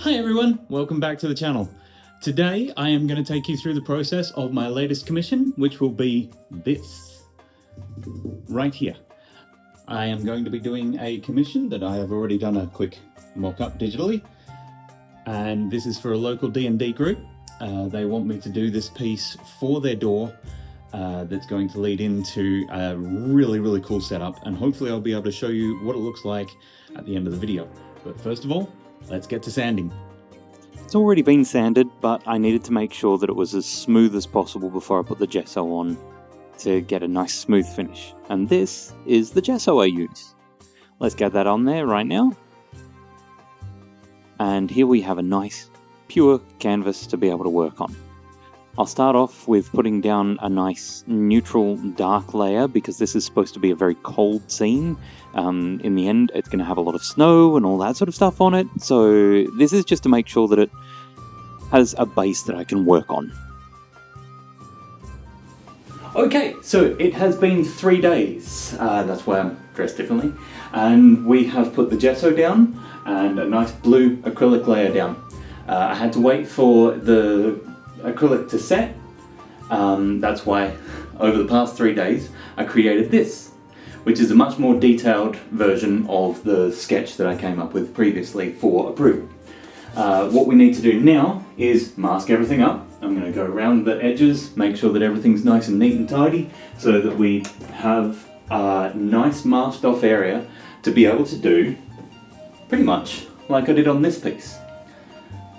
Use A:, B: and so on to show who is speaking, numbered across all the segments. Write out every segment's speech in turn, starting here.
A: Hi everyone, welcome back to the channel. Today I am going to take you through the process of my latest commission, which will be this, right here. I am going to be doing a commission that I have already done a quick mock-up digitally, and this is for a local D&D group. They want me to do this piece for their door that's going to lead into a really cool setup, and hopefully I'll be able to show you what it looks like at the end of the video. But first of all, let's get to sanding.
B: It's already been sanded, but I needed to make sure that it was as smooth as possible before I put the gesso on to get a nice smooth finish. And this is the gesso I use. Let's get that on there right now. And here we have a nice, pure canvas to be able to work on. I'll start off with putting down a nice neutral dark layer because this is supposed to be a very cold scene. In the end, it's going to have a lot of snow and all that sort of stuff on it. So this is just to make sure that it has a base that I can work on.
A: Okay, so it has been 3 days. That's why I'm dressed differently. And we have put the gesso down and a nice blue acrylic layer down. I had to wait for the acrylic to set. That's why over the past 3 days I created this, which is a much more detailed version of the sketch that I came up with previously for approval. What we need to do now is mask everything up. I'm going to go around the edges, make sure that everything's nice and neat and tidy so that we have a nice masked off area to be able to do pretty much like I did on this piece.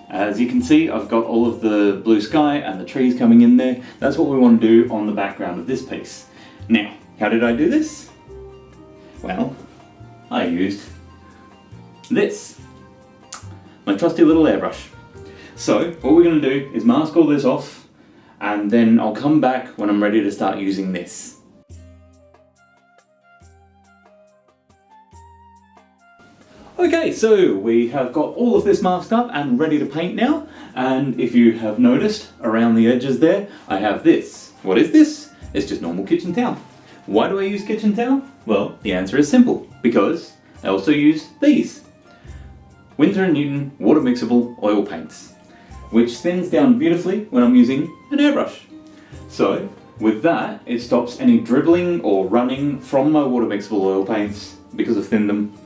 A: As you can see, I've got all of the blue sky and the trees coming in there. That's what we want to do on the background of this piece. Now, how did I do this? Well, I used this, my trusty little airbrush. So, what we're going to do is mask all this off, and then I'll come back when I'm ready to start using this. Okay, so we have got all of this masked up and ready to paint now, and if you have noticed around the edges there, I have this. What is this? It's just normal kitchen towel. Why do I use kitchen towel? Well, the answer is simple, because I also use these. Winsor & Newton water mixable oil paints, which thins down beautifully when I'm using an airbrush. So, with that, it stops any dribbling or running from my water mixable oil paints because I've thinned them,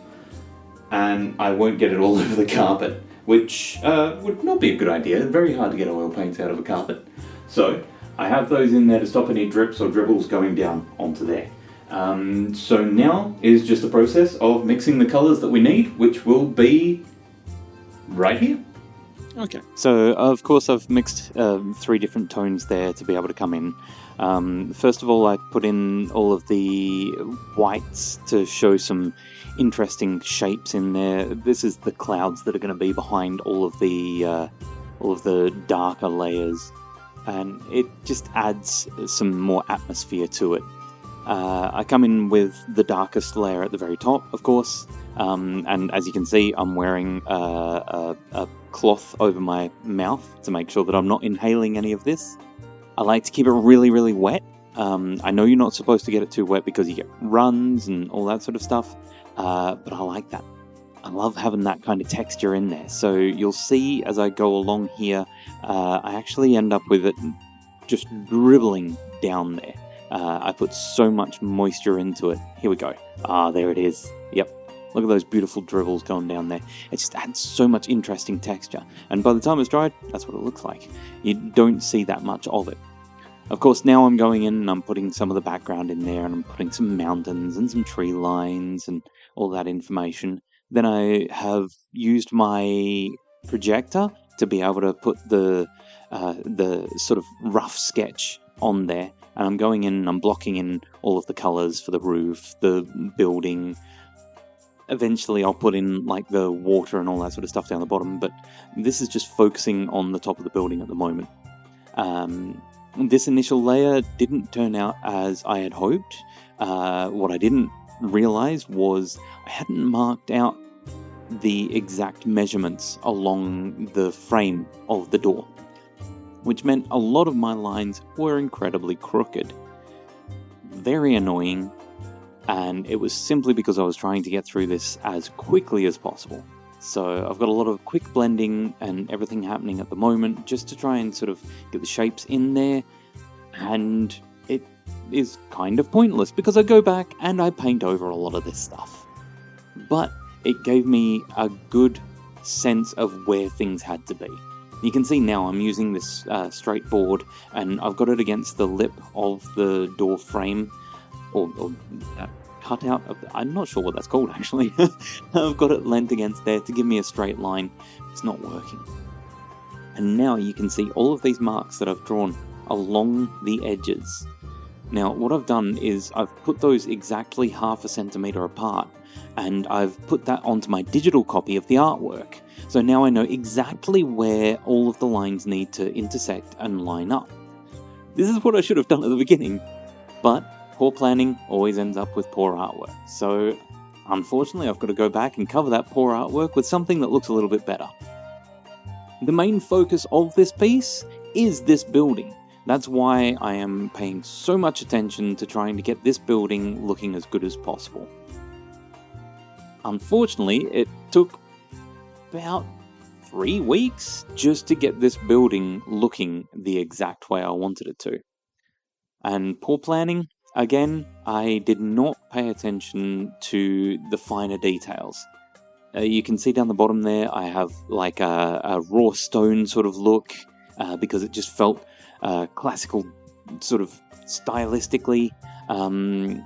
A: and I won't get it all over the carpet, which would not be a good idea. Very hard to get oil paints out of a carpet. So I have those in there to stop any drips or dribbles going down onto there. So now is just the process of mixing the colours that we need, which will be right here.
B: Okay, so of course I've mixed 3 different tones there to be able to come in. First of all, I put in all of the whites to show some interesting shapes in there. This is the clouds that are going to be behind all of the darker layers, and it just adds some more atmosphere to it. I come in with the darkest layer at the very top, of course, and as you can see, I'm wearing a cloth over my mouth to make sure that I'm not inhaling any of this. I like to keep it really wet. I know you're not supposed to get it too wet because you get runs and all that sort of stuff, but I like that. I love having that kind of texture in there. So you'll see as I go along here, I actually end up with it just dribbling down there. I put so much moisture into it. Here we go. There it is. Yep. Look at those beautiful dribbles going down there. It just adds so much interesting texture. And by the time it's dried, that's what it looks like. You don't see that much of it. Of course, now I'm going in and I'm putting some of the background in there, and I'm putting some mountains and some tree lines and all that information. Then I have used my projector to be able to put the sort of rough sketch on there. And I'm going in and I'm blocking in all of the colours for the roof, the building. Eventually I'll put in like the water and all that sort of stuff down the bottom, but this is just focusing on the top of the building at the moment. This initial layer didn't turn out as I had hoped. What I didn't realise was I hadn't marked out the exact measurements along the frame of the door, which meant a lot of my lines were incredibly crooked. Very annoying, and it was simply because I was trying to get through this as quickly as possible. So I've got a lot of quick blending and everything happening at the moment just to try and sort of get the shapes in there, and it is kind of pointless because I go back and I paint over a lot of this stuff. But it gave me a good sense of where things had to be. You can see now I'm using this straight board, and I've got it against the lip of the door frame, or cutout of I'm not sure what that's called actually. I've got it leant against there to give me a straight line. It's not working. And now you can see all of these marks that I've drawn along the edges. Now what I've done is I've put those exactly 1/2 centimeter apart, and I've put that onto my digital copy of the artwork. So now I know exactly where all of the lines need to intersect and line up. This is what I should have done at the beginning, but poor planning always ends up with poor artwork. So unfortunately I've got to go back and cover that poor artwork with something that looks a little bit better. The main focus of this piece is this building. That's why I am paying so much attention to trying to get this building looking as good as possible. Unfortunately, it took about 3 weeks just to get this building looking the exact way I wanted it to. And poor planning, again, I did not pay attention to the finer details. You can see down the bottom there, I have like a raw stone sort of look, because it just felt classical sort of stylistically, and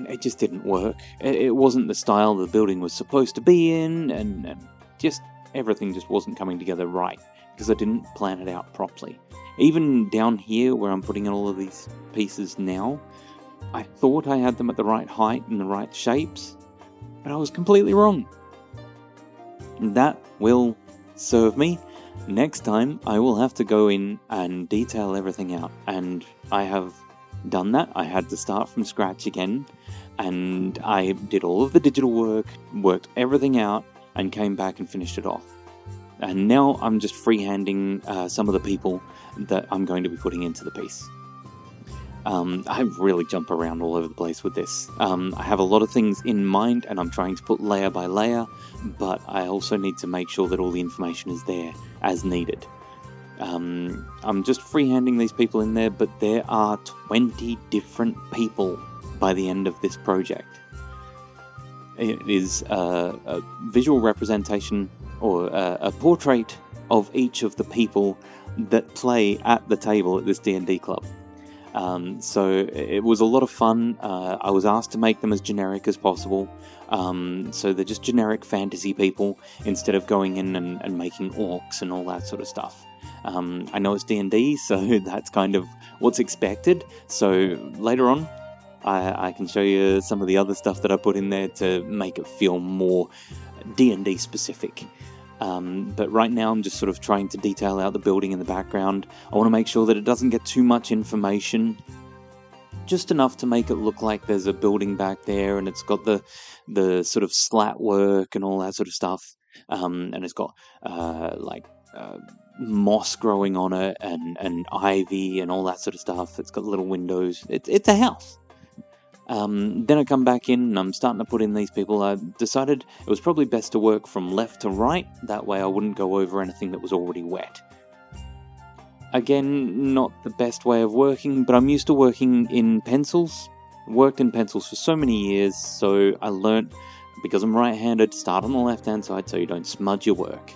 B: it just didn't work. It wasn't the style the building was supposed to be in, and just everything just wasn't coming together right because I didn't plan it out properly. Even down here where I'm putting in all of these pieces now, I thought I had them at the right height and the right shapes, but I was completely wrong. That will serve me. Next time I will have to go in and detail everything out, and I have done that. I had to start from scratch again, and I did all of the digital work, worked everything out, and came back and finished it off. And now I'm just freehanding some of the people that I'm going to be putting into the piece. I really jump around all over the place with this. I have a lot of things in mind, and I'm trying to put layer by layer, but I also need to make sure that all the information is there as needed. I'm just freehanding these people in there, but there are 20 different people by the end of this project. It is a visual representation, or a portrait of each of the people that play at the table at this D&D club. So it was a lot of fun. I was asked to make them as generic as possible. So they're just generic fantasy people instead of going in and making orcs and all that sort of stuff. I know it's D&D, so that's kind of what's expected. So later on, I can show you some of the other stuff that I put in there to make it feel more D&D specific. But right now I'm just sort of trying to detail out the building in the background. I want to make sure that it doesn't get too much information, just enough to make it look like there's a building back there, and it's got the sort of slat work and all that sort of stuff, and it's got moss growing on it and ivy and all that sort of stuff. It's got little windows. It's a house. Then I come back in and I'm starting to put in these people. I decided it was probably best to work from left to right, that way I wouldn't go over anything that was already wet. Again, not the best way of working, but I'm used to working in pencils. Worked in pencils for so many years, so I learnt, because I'm right-handed, start on the left-hand side so you don't smudge your work.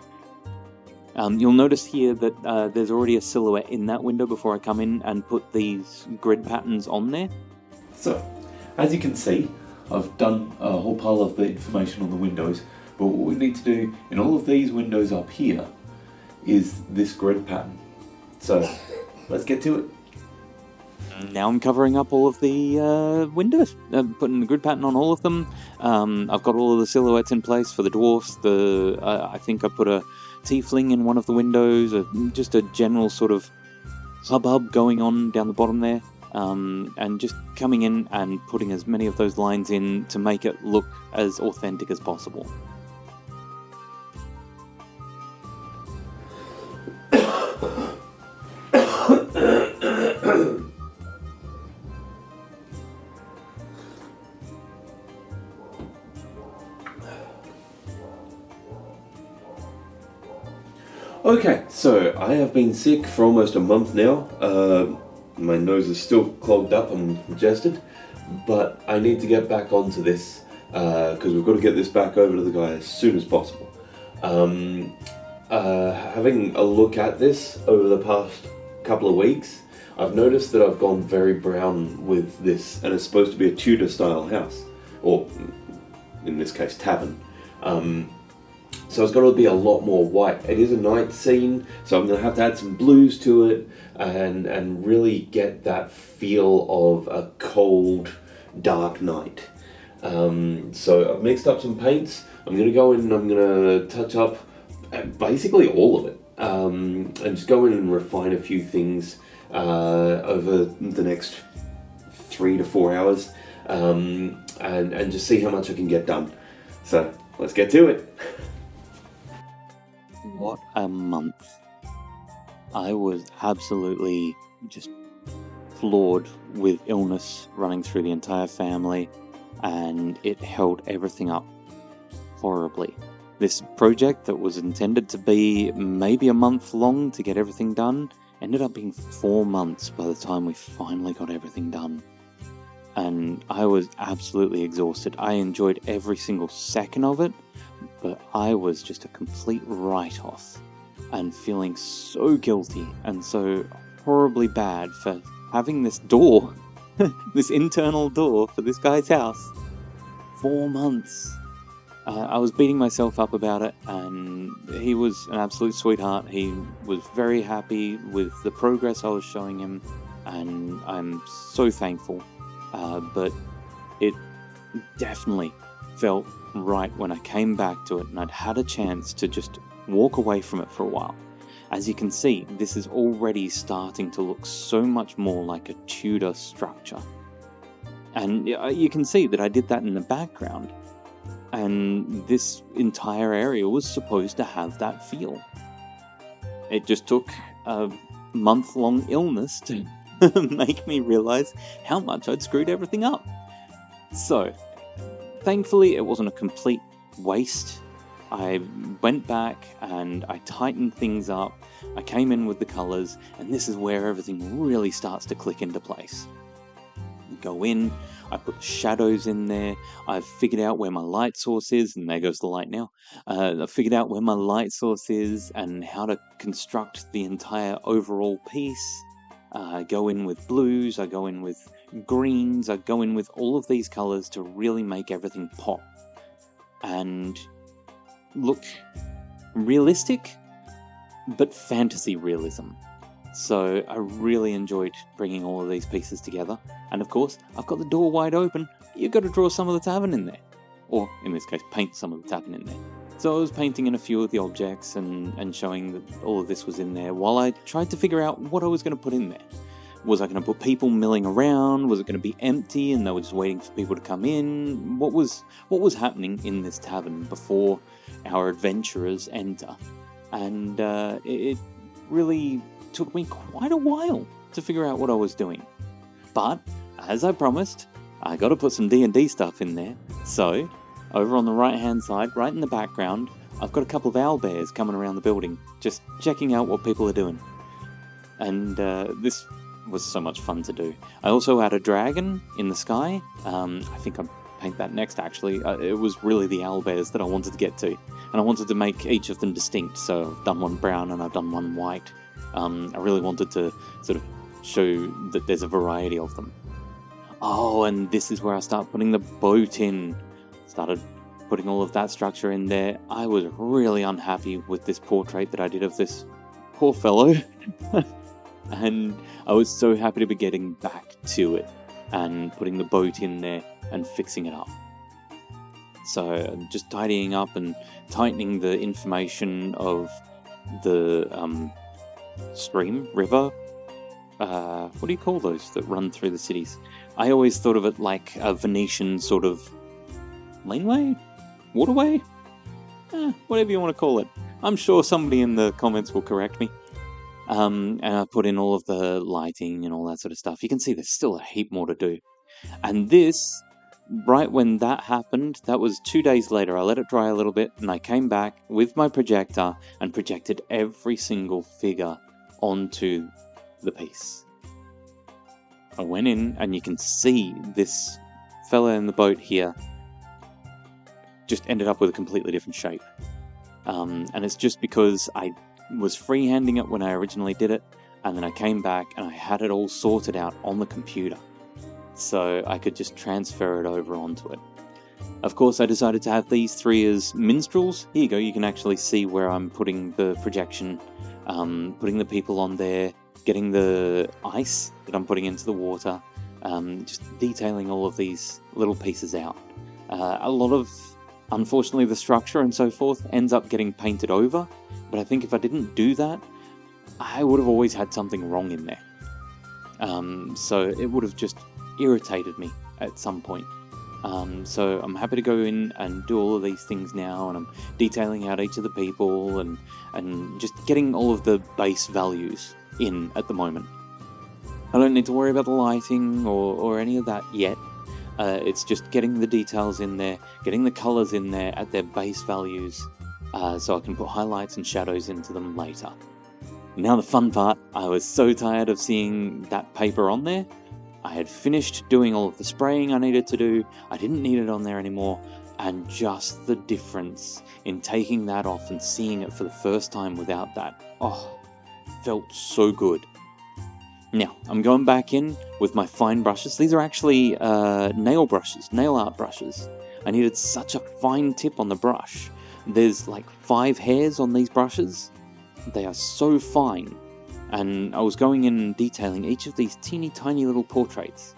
B: You'll notice here that there's already a silhouette in that window before I come in and put these grid patterns on there.
A: So, as you can see, I've done a whole pile of the information on the windows, but what we need to do in all of these windows up here is this grid pattern. So, let's get to it.
B: Now I'm covering up all of the windows, putting the grid pattern on all of them. I've got all of the silhouettes in place for the dwarfs. I think I put a tiefling in one of the windows, just a general sort of hubbub going on down the bottom there. And just coming in and putting as many of those lines in to make it look as authentic as possible.
C: Okay, so I have been sick for almost a month now. My nose is still clogged up and congested, but I need to get back onto this because we've got to get this back over to the guy as soon as possible. Having a look at this over the past couple of weeks, I've noticed that I've gone very brown with this, and it's supposed to be a Tudor-style house, or in this case, tavern. So it's got to be a lot more white. It is a night scene, so I'm going to have to add some blues to it and really get that feel of a cold, dark night. So I've mixed up some paints. I'm going to go in and I'm going to touch up basically all of it. And just go in and refine a few things over the next 3 to 4 hours and just see how much I can get done. So let's get to it.
B: What a month. I was absolutely just floored with illness running through the entire family, and it held everything up horribly. This project that was intended to be maybe a month long to get everything done ended up being 4 months by the time we finally got everything done. And I was absolutely exhausted. I enjoyed every single second of it, but I was just a complete write-off and feeling so guilty and so horribly bad for having this door, this internal door for this guy's house. 4 months. I was beating myself up about it, and he was an absolute sweetheart. He was very happy with the progress I was showing him, and I'm so thankful. But it definitely felt right when I came back to it and I'd had a chance to just walk away from it for a while. As you can see, this is already starting to look so much more like a Tudor structure. And you can see that I did that in the background. And this entire area was supposed to have that feel. It just took a month-long illness to make me realize how much I'd screwed everything up. So, thankfully, it wasn't a complete waste. I went back and I tightened things up. I came in with the colors, and this is where everything really starts to click into place. You go in, I put shadows in there. I've figured out where my light source is, and there goes the light now. I've figured out where my light source is and how to construct the entire overall piece. I go in with blues, I go in with greens, I go in with all of these colors to really make everything pop and look realistic, but fantasy realism. So I really enjoyed bringing all of these pieces together. And of course, I've got the door wide open. You've got to draw some of the tavern in there. Or, in this case, paint some of the tavern in there. So I was painting in a few of the objects and showing that all of this was in there while I tried to figure out what I was going to put in there. Was I going to put people milling around? Was it going to be empty and they were just waiting for people to come in? What was happening in this tavern before our adventurers enter? And it really took me quite a while to figure out what I was doing. But, as I promised, I got to put some D&D stuff in there. So, over on the right-hand side, right in the background, I've got a couple of owlbears coming around the building, just checking out what people are doing. And this was so much fun to do. I also had a dragon in the sky. I think I'll paint that next, actually. It was really the owlbears that I wanted to get to. And I wanted to make each of them distinct, so I've done one brown and I've done one white. I really wanted to sort of show that there's a variety of them. Oh, and this is where I start putting the boat in. Started putting all of that structure in there. I was really unhappy with this portrait that I did of this poor fellow. And I was so happy to be getting back to it and putting the boat in there and fixing it up. So just tidying up and tightening the information of the stream, river, what do you call those that run through the cities? I always thought of it like a Venetian sort of laneway? Waterway? Whatever you want to call it. I'm sure somebody in the comments will correct me. And I put in all of the lighting and all that sort of stuff. You can see there's still a heap more to do. And this right when that happened, that was 2 days later, I let it dry a little bit, and I came back with my projector and projected every single figure onto the piece. I went in, and you can see this fella in the boat here just ended up with a completely different shape. And it's just because I was freehanding it when I originally did it, and then I came back and I had it all sorted out on the computer, so I could just transfer it over onto it. Of course, I decided to have these 3 as minstrels. Here you go, you can actually see where I'm putting the projection, putting the people on there, getting the ice that I'm putting into the water, just detailing all of these little pieces out. A lot of, unfortunately, the structure and so forth ends up getting painted over, but I think if I didn't do that, I would have always had something wrong in there. So it would have just irritated me at some point. So I'm happy to go in and do all of these things now, and I'm detailing out each of the people and just getting all of the base values in at the moment. I don't need to worry about the lighting or any of that yet. It's just getting the details in there, getting the colours in there at their base values, so I can put highlights and shadows into them later. Now the fun part, I was so tired of seeing that paper on there. I had finished doing all of the spraying I needed to do, I didn't need it on there anymore, and just the difference in taking that off and seeing it for the first time without that, felt so good. Now, I'm going back in with my fine brushes. These are actually nail brushes, nail art brushes. I needed such a fine tip on the brush. There's like 5 hairs on these brushes. They are so fine. And I was going in and detailing each of these teeny tiny little portraits.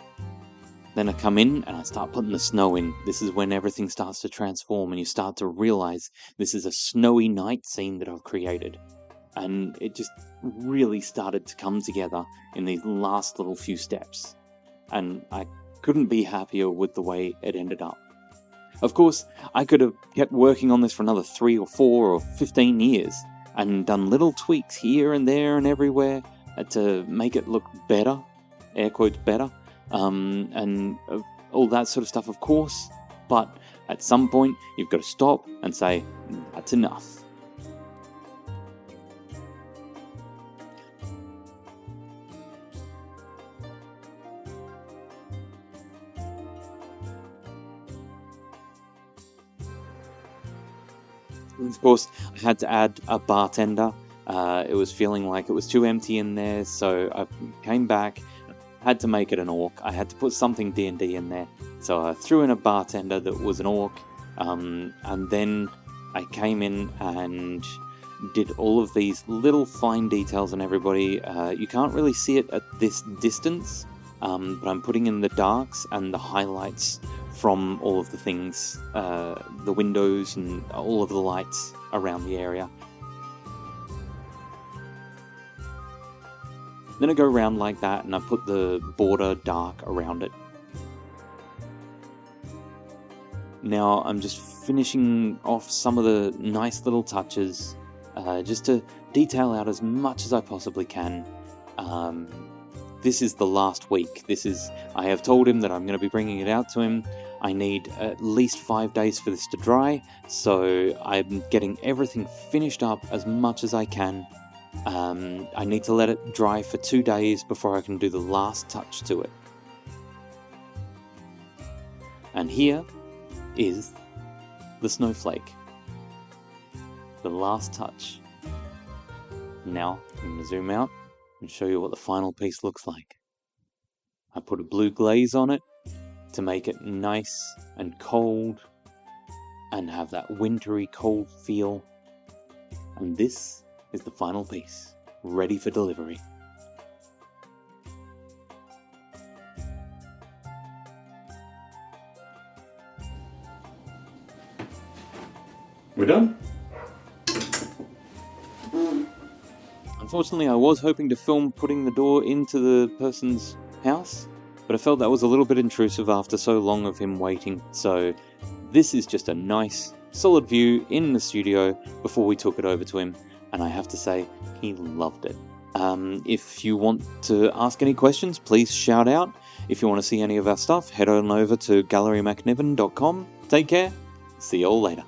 B: Then I come in and I start putting the snow in. This is when everything starts to transform and you start to realize this is a snowy night scene that I've created. And it just really started to come together in these last little few steps. And I couldn't be happier with the way it ended up. Of course, I could have kept working on this for another 3 or 4 or 15 years and done little tweaks here and there and everywhere to make it look better, air quotes better, and all that sort of stuff, of course. But at some point, you've got to stop and say, that's enough. Of course, I had to add a bartender. It was feeling like it was too empty in there, so I came back, had to make it an orc. I had to put something D&D in there, so I threw in a bartender that was an orc, and then I came in and did all of these little fine details on everybody. You can't really see it at this distance, but I'm putting in the darks and the highlights from all of the things, the windows and all of the lights around the area. Then I go around like that and I put the border dark around it. Now I'm just finishing off some of the nice little touches, just to detail out as much as I possibly can. This is the last week. I have told him that I'm going to be bringing it out to him. I need at least 5 days for this to dry, so I'm getting everything finished up as much as I can. I need to let it dry for 2 days before I can do the last touch to it. And here is the snowflake. The last touch. Now, I'm going to zoom out and show you what the final piece looks like. I put a blue glaze on it to make it nice and cold and have that wintry cold feel. And this is the final piece, ready for delivery.
A: We're done?
B: Unfortunately, I was hoping to film putting the door into the person's house, but I felt that was a little bit intrusive after so long of him waiting, so this is just a nice, solid view in the studio before we took it over to him, and I have to say, he loved it. If you want to ask any questions, please shout out. If you want to see any of our stuff, head on over to gallerymacniven.com. Take care. See you all later.